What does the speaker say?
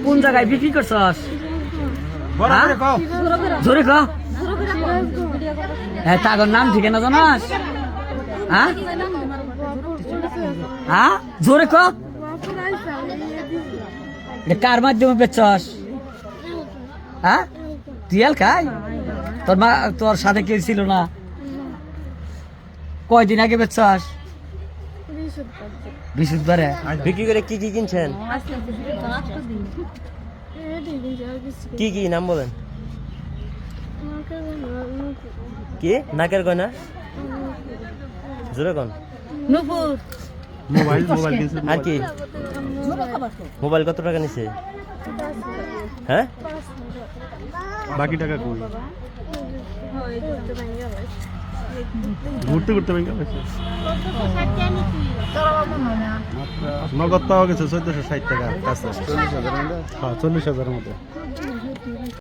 কোন জায়গায় বিক্রি করছস? জোরে ক। হ্যাঁ, তাগর নাম ঠিকানা জানাস? হ্যাঁ হ্যাঁ, জোরে ক। কার মাধ্যমে বেচছস? হ্যাঁ, টিয়াল খাই? তোর মা তোর সাথে কেউ ছিল না? কয়দিন আগে বেচছস? বৃহস্পতিবারে। বিক্রি করে কি কি কিনছেন? কি কি নাম বলেন? কি নাকের গয়না? জোরে কোন? মোবাইল কিনছে। আর কি? মোবাইল কত টাকা নিছে? হ্যাঁ, বাকি টাকা কই? ঘুরতে ঘুরতে ব্যাংকে গেছে। নগদ পাওয়া গেছে 1460 টাকা কাছে। 40,000 মতো।